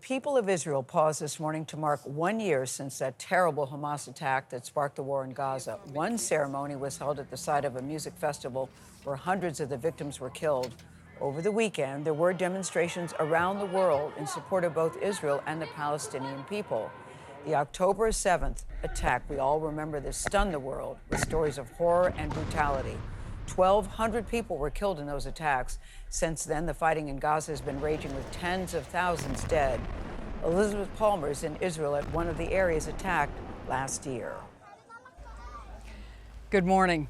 people of Israel paused this morning to mark 1 year since that terrible Hamas attack that sparked the war in Gaza. One ceremony was held at the site of a music festival where hundreds of the victims were killed. Over the weekend, there were demonstrations around the world in support of both Israel and the Palestinian people. The October 7th attack, we all remember this, stunned the world with stories of horror and brutality. 1,200 people were killed in those attacks. Since then, the fighting in Gaza has been raging with tens of thousands dead. Elizabeth Palmer is in Israel at one of the areas attacked last year. Good morning.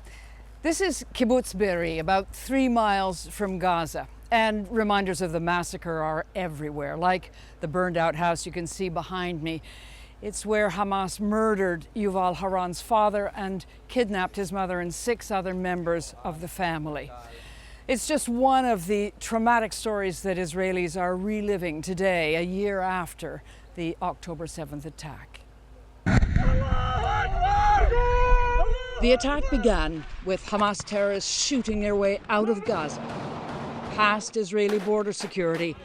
This is Kibbutz Be'eri, about 3 miles from Gaza. And reminders of the massacre are everywhere, like the burned out house you can see behind me. It's where Hamas murdered Yuval Haran's father and kidnapped his mother and 6 other members of the family. It's just one of the traumatic stories that Israelis are reliving today, a year after the October 7th attack. The attack began with Hamas terrorists shooting their way out of Gaza, past Israeli border security,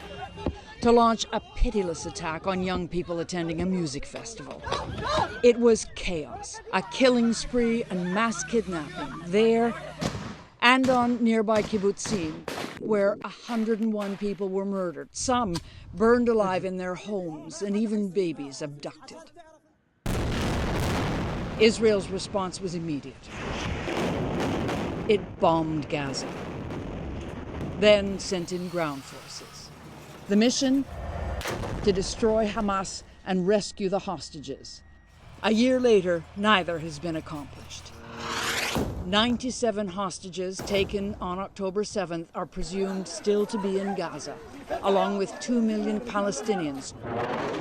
to launch a pitiless attack on young people attending a music festival. It was chaos, a killing spree and mass kidnapping there and on nearby kibbutzim, where 101 people were murdered, some burned alive in their homes, and even babies abducted. Israel's response was immediate. It bombed Gaza, then sent in ground forces. The mission? To destroy Hamas and rescue the hostages. A year later, neither has been accomplished. 97 hostages taken on October 7th are presumed still to be in Gaza, along with 2 million Palestinians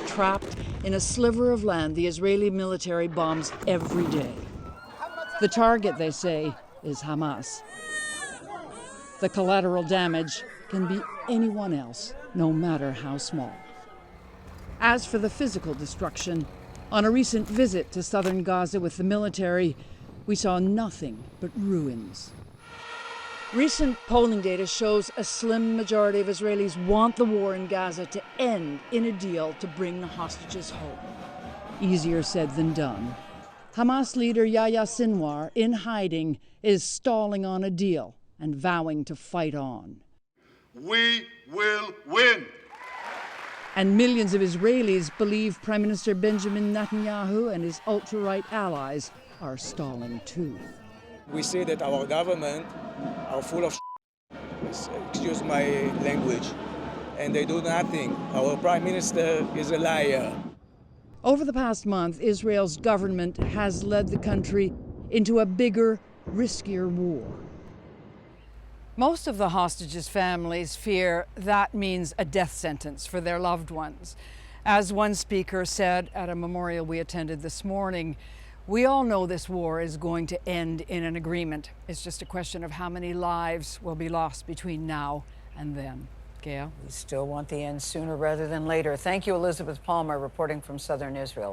trapped in a sliver of land the Israeli military bombs every day. The target, they say, is Hamas. The collateral damage can be anyone else, no matter how small. As for the physical destruction, on a recent visit to southern Gaza with the military, we saw nothing but ruins. Recent polling data shows a slim majority of Israelis want the war in Gaza to end in a deal to bring the hostages home. Easier said than done. Hamas leader Yahya Sinwar, in hiding, is stalling on a deal and vowing to fight on. We will win. And millions of Israelis believe Prime Minister Benjamin Netanyahu and his ultra-right allies are stalling too. We see that our government are full of excuse my language, and they do nothing. Our Prime Minister is a liar. Over the past month, Israel's government has led the country into a bigger, riskier war. Most of the hostages' families fear that means a death sentence for their loved ones. As one speaker said at a memorial we attended this morning, we all know this war is going to end in an agreement. It's just a question of how many lives will be lost between now and then. Gayle? We still want the end sooner rather than later. Thank you, Elizabeth Palmer, reporting from southern Israel.